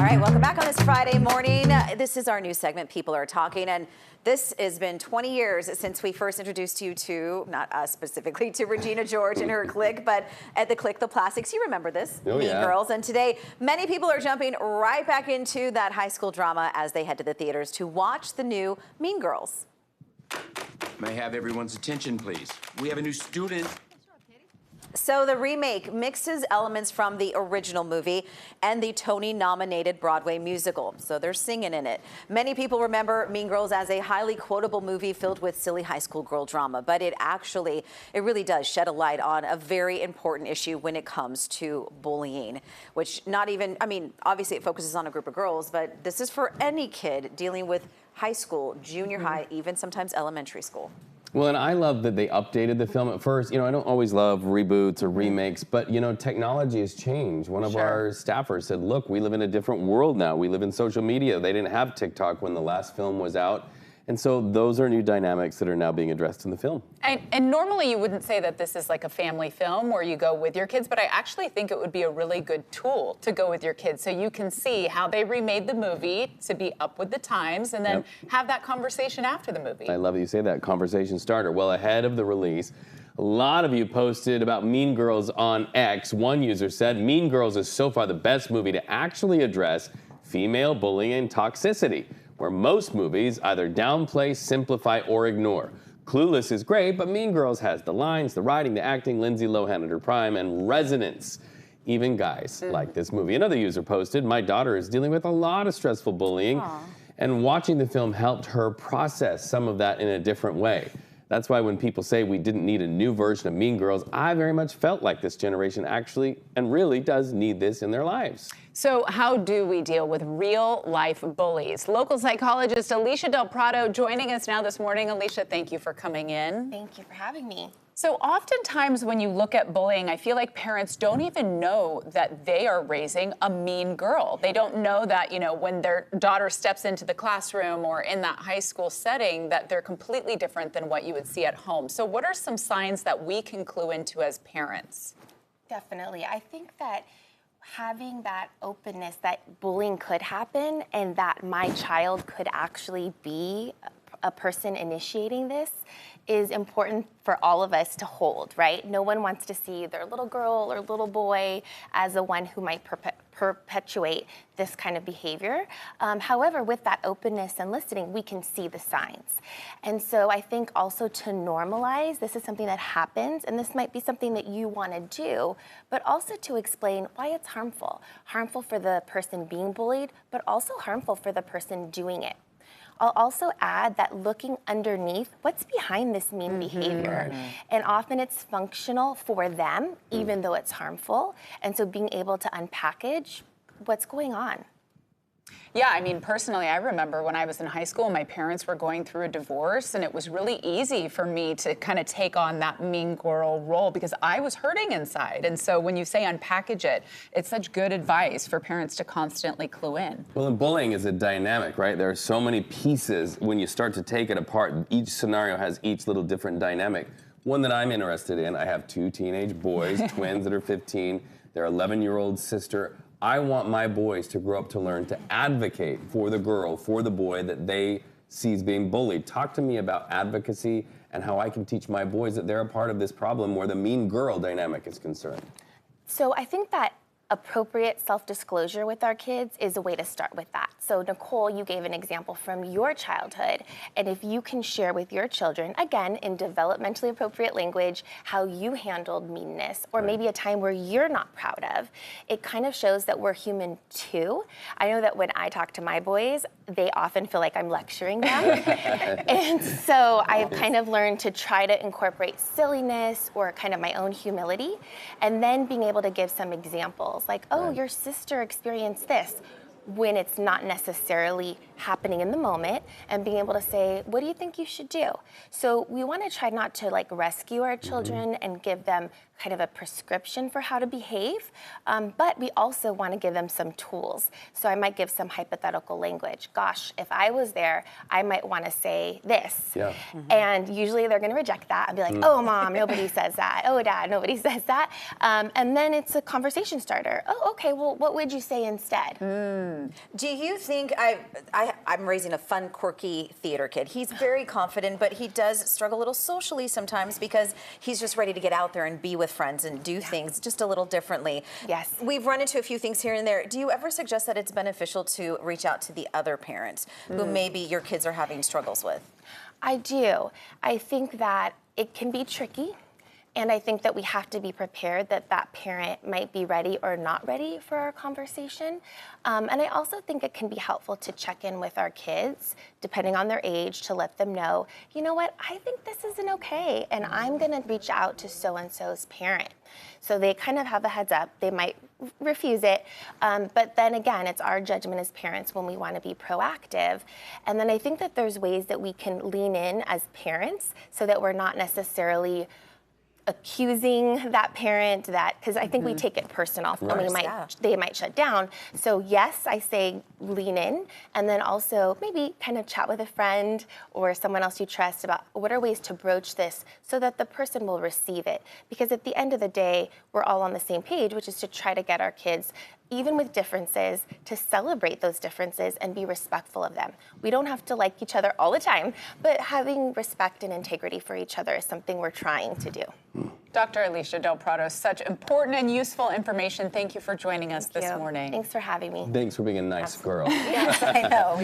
right, welcome back on this Friday morning. This is our new segment, People Are Talking, and this has been 20 years since we first introduced you to, not us specifically, to Regina George and her clique, but at the clique, the Plastics. You remember this, Mean Girls. And today, many people are jumping right back into that high school drama as they head to the theaters to watch the new Mean Girls. May I have everyone's attention, please? We have a new student. So the remake mixes elements from the original movie and the Tony-nominated Broadway musical. So they're singing in it. Many people remember Mean Girls as a highly quotable movie filled with silly high school girl drama, but it really does shed a light on a very important issue when it comes to bullying, which obviously it focuses on a group of girls, but this is for any kid dealing with high school, junior high, even sometimes elementary school. Well, and I love that they updated the film at first. I don't always love reboots or remakes, but, technology has changed. One of our staffers said, look, we live in a different world now. We live in social media. They didn't have TikTok when the last film was out. And so those are new dynamics that are now being addressed in the film. And normally you wouldn't say that this is like a family film where you go with your kids, but I actually think it would be a really good tool to go with your kids so you can see how they remade the movie to be up with the times and then have that conversation after the movie. I love that you say that, conversation starter. Well, ahead of the release, a lot of you posted about Mean Girls on X. One user said, Mean Girls is so far the best movie to actually address female bullying and toxicity, where most movies either downplay, simplify, or ignore. Clueless is great, but Mean Girls has the lines, the writing, the acting, Lindsay Lohan at her prime, and resonance. Even guys like this movie. Another user posted, my daughter is dealing with a lot of stressful bullying, and watching the film helped her process some of that in a different way. That's why when people say we didn't need a new version of Mean Girls, I very much felt like this generation actually and really does need this in their lives. So how do we deal with real-life bullies? Local psychologist Alicia Del Prado joining us now this morning. Alicia, thank you for coming in. Thank you for having me. So oftentimes when you look at bullying, I feel like parents don't even know that they are raising a mean girl. They don't know that, when their daughter steps into the classroom or in that high school setting, that they're completely different than what you would see at home. So what are some signs that we can clue into as parents? Definitely. I think that having that openness that bullying could happen and that my child could actually be a person initiating this is important for all of us to hold, right? No one wants to see their little girl or little boy as the one who might perpetuate this kind of behavior. However, with that openness and listening, we can see the signs. And so I think also to normalize, this is something that happens, and this might be something that you want to do, but also to explain why it's harmful. Harmful for the person being bullied, but also harmful for the person doing it. I'll also add that looking underneath, what's behind this mean behavior? And often it's functional for them, even though it's harmful. And so being able to unpackage what's going on. Yeah, personally, I remember when I was in high school, my parents were going through a divorce, and it was really easy for me to kind of take on that mean girl role because I was hurting inside. And so when you say unpackage it, it's such good advice for parents to constantly clue in. Well, and bullying is a dynamic, right? There are so many pieces when you start to take it apart. Each scenario has each little different dynamic. One that I'm interested in, I have two teenage boys, twins that are 15, their 11-year-old sister. I want my boys to grow up to learn to advocate for the girl, for the boy that they see as being bullied. Talk to me about advocacy and how I can teach my boys that they're a part of this problem where the mean girl dynamic is concerned. So I think that appropriate self-disclosure with our kids is a way to start with that. So Nicole, you gave an example from your childhood, and if you can share with your children, again, in developmentally appropriate language, how you handled meanness, or maybe a time where you're not proud of, it kind of shows that we're human too. I know that when I talk to my boys, they often feel like I'm lecturing them. And so I've kind of learned to try to incorporate silliness or kind of my own humility, and then being able to give some examples like, oh, your sister experienced this, when it's not necessarily happening in the moment and being able to say, what do you think you should do? So we want to try not to like rescue our children and give them kind of a prescription for how to behave, but we also want to give them some tools. So I might give some hypothetical language. Gosh, if I was there, I might want to say this. Yeah. And usually they're going to reject that and be like, oh, Mom, nobody says that. Oh, Dad, nobody says that. And then it's a conversation starter. Oh, okay, well, what would you say instead? Do you think, I'm raising a fun, quirky theater kid. He's very confident, but he does struggle a little socially sometimes because he's just ready to get out there and be with friends and do things just a little differently. Yes. We've run into a few things here and there. Do you ever suggest that it's beneficial to reach out to the other parent who maybe your kids are having struggles with? I do. I think that it can be tricky. And I think that we have to be prepared that that parent might be ready or not ready for our conversation. And I also think it can be helpful to check in with our kids, depending on their age, to let them know, you know what, I think this isn't okay, and I'm gonna reach out to so-and-so's parent. So they kind of have a heads up. They might refuse it, but then again, it's our judgment as parents when we want to be proactive. And then I think that there's ways that we can lean in as parents so that we're not necessarily accusing that parent, that because I think we take it personal and they might shut down. So yes, I say lean in, and then also maybe kind of chat with a friend or someone else you trust about what are ways to broach this so that the person will receive it. Because at the end of the day, we're all on the same page, which is to try to get our kids, even with differences, to celebrate those differences and be respectful of them. We don't have to like each other all the time, but having respect and integrity for each other is something we're trying to do. Dr. Alicia Del Prado, such important and useful information. Thank you for joining us this morning. Thanks for having me. Thanks for being a nice girl. Yes, I know.